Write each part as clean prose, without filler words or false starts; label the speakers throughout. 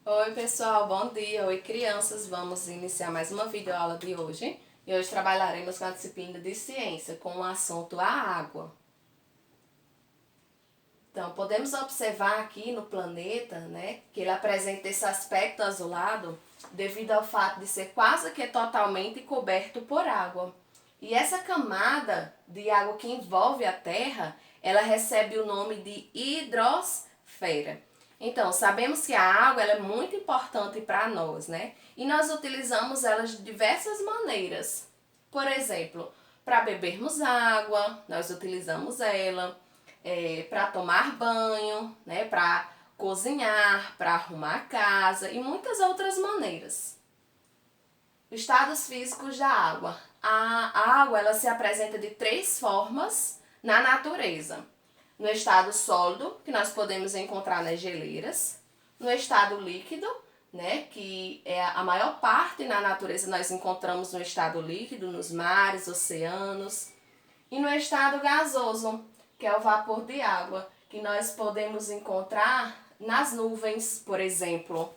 Speaker 1: Oi pessoal, bom dia. Oi crianças, vamos iniciar mais uma videoaula de hoje. E hoje trabalharemos com a disciplina de ciência, com o assunto a água. Então, podemos observar aqui no planeta, né, que ele apresenta esse aspecto azulado devido ao fato de ser quase que totalmente coberto por água. E essa camada de água que envolve a Terra, ela recebe o nome de hidrosfera. Então, sabemos que a água ela é muito importante para nós, né? E nós utilizamos ela de diversas maneiras. Por exemplo, para bebermos água, nós utilizamos ela para tomar banho, né, para cozinhar, para arrumar a casa e muitas outras maneiras. Estados físicos da água. A água ela se apresenta de três formas na natureza. No estado sólido, que nós podemos encontrar nas geleiras. No estado líquido, né, que é a maior parte na natureza nós encontramos no estado líquido, nos mares, oceanos. E no estado gasoso, que é o vapor de água, que nós podemos encontrar nas nuvens, por exemplo.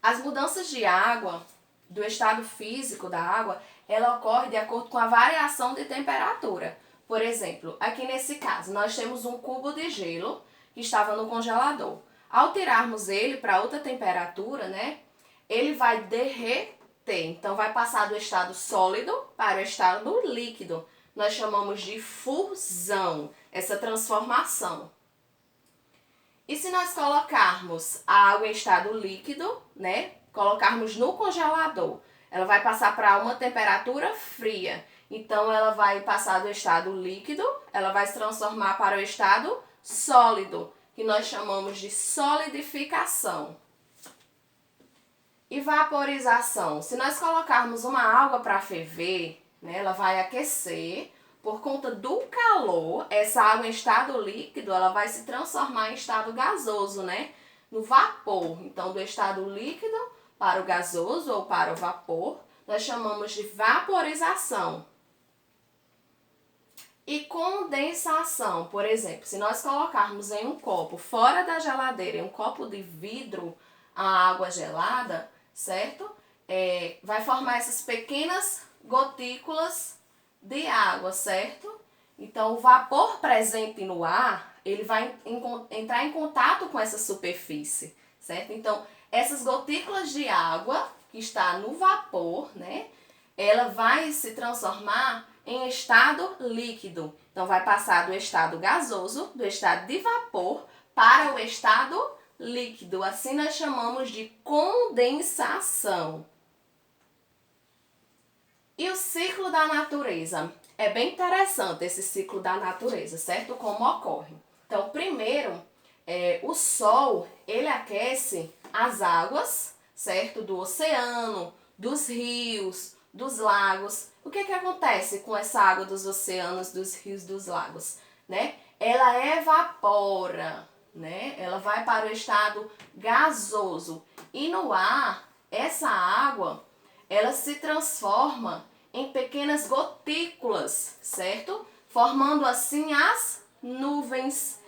Speaker 1: As mudanças de água, do estado físico da água, ela ocorre de acordo com a variação de temperatura. Por exemplo, aqui nesse caso, nós temos um cubo de gelo que estava no congelador. Ao tirarmos ele para outra temperatura, né, ele vai derreter. Então, vai passar do estado sólido para o estado líquido. Nós chamamos de fusão, essa transformação. E se nós colocarmos a água em estado líquido, né, colocarmos no congelador, ela vai passar para uma temperatura fria. Então, ela vai passar do estado líquido, ela vai se transformar para o estado sólido, que nós chamamos de solidificação. E vaporização. Se nós colocarmos uma água para ferver, né, ela vai aquecer. Por conta do calor, essa água em estado líquido, ela vai se transformar em estado gasoso, né? No vapor. Então, do estado líquido para o gasoso ou para o vapor, nós chamamos de vaporização. E condensação, por exemplo, se nós colocarmos em um copo fora da geladeira, em um copo de vidro, a água gelada, certo? Vai formar essas pequenas gotículas de água, certo? Então, o vapor presente no ar, ele vai entrar em contato com essa superfície, certo? Então, essas gotículas de água que está no vapor, né? Ela vai se transformar em estado líquido. Então, vai passar do estado gasoso, do estado de vapor, para o estado líquido. Assim nós chamamos de condensação. E o ciclo da natureza? É bem interessante esse ciclo da natureza, certo? Como ocorre. Então, primeiro, o Sol, ele aquece as águas, certo? Do oceano, dos rios, dos lagos. O que acontece com essa água dos oceanos, dos rios, dos lagos? Né? Ela evapora, né? Ela vai para o estado gasoso. E no ar, essa água, ela se transforma em pequenas gotículas, certo? Formando assim as nuvens.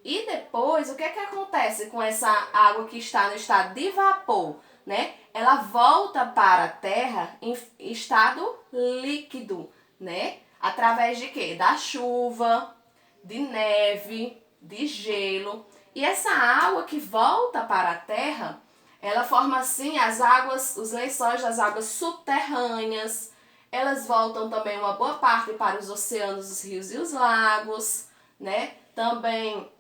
Speaker 1: E depois, o que acontece com essa água que está no estado de vapor, né? Ela volta para a Terra em estado líquido, né? Através de quê? Da chuva, de neve, de gelo. E essa água que volta para a Terra, ela forma assim as águas, os lençóis das águas subterrâneas. Elas voltam também uma boa parte para os oceanos, os rios e os lagos, né? Também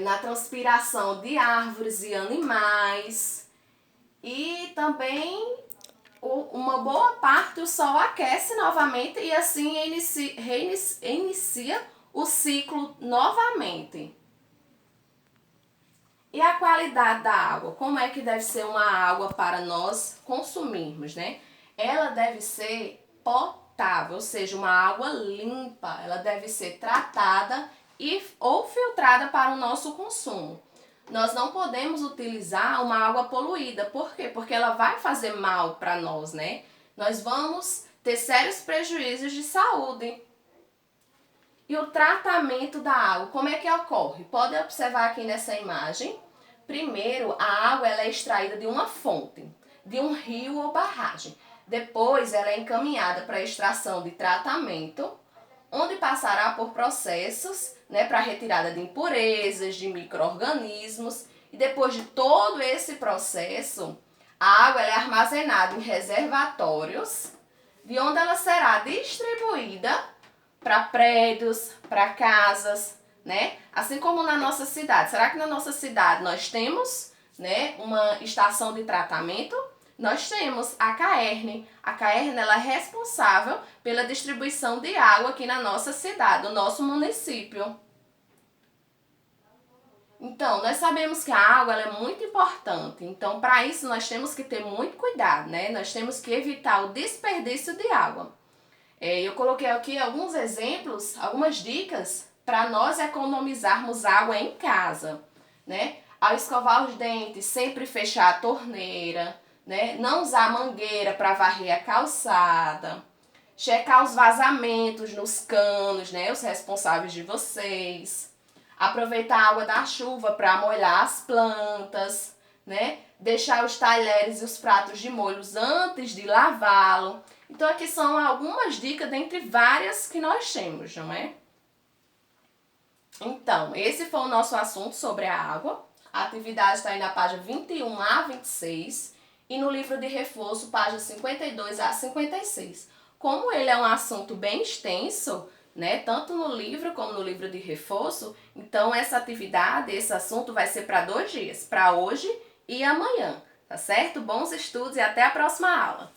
Speaker 1: na transpiração de árvores e animais. E também uma boa parte o Sol aquece novamente e assim inicia o ciclo novamente. E a qualidade da água? Como é que deve ser uma água para nós consumirmos, né? Ela deve ser potável, ou seja, uma água limpa. Ela deve ser tratada ou filtrada para o nosso consumo. Nós não podemos utilizar uma água poluída. Por quê? Porque ela vai fazer mal para nós, né? Nós vamos ter sérios prejuízos de saúde. E o tratamento da água, como é que ocorre? Pode observar aqui nessa imagem. Primeiro, a água ela é extraída de uma fonte, de um rio ou barragem. Depois, ela é encaminhada para a extração de tratamento, onde passará por processos, né, para retirada de impurezas, de micro-organismos. E depois de todo esse processo, a água ela é armazenada em reservatórios, de onde ela será distribuída para prédios, para casas, né? Assim como na nossa cidade. Será que na nossa cidade nós temos, né, uma estação de tratamento? Nós temos a Caerne. A Caerne ela é responsável pela distribuição de água aqui na nossa cidade, no nosso município. Então, nós sabemos que a água ela é muito importante. Então, para isso, nós temos que ter muito cuidado, né? Nós temos que evitar o desperdício de água. Eu coloquei aqui alguns exemplos, algumas dicas para nós economizarmos água em casa, né? Ao escovar os dentes, sempre fechar a torneira, né? Não usar mangueira para varrer a calçada, checar os vazamentos nos canos, né? Os responsáveis de vocês, aproveitar a água da chuva para molhar as plantas, né? Deixar os talheres e os pratos de molhos antes de lavá-lo. Então, aqui são algumas dicas dentre várias que nós temos, não é? Então, esse foi o nosso assunto sobre a água. A atividade está aí na página 21 a 26 e no livro de reforço, página 52 a 56. Como ele é um assunto bem extenso, né, tanto no livro como no livro de reforço, então essa atividade, esse assunto vai ser para 2 dias, para hoje e amanhã, tá certo? Bons estudos e até a próxima aula!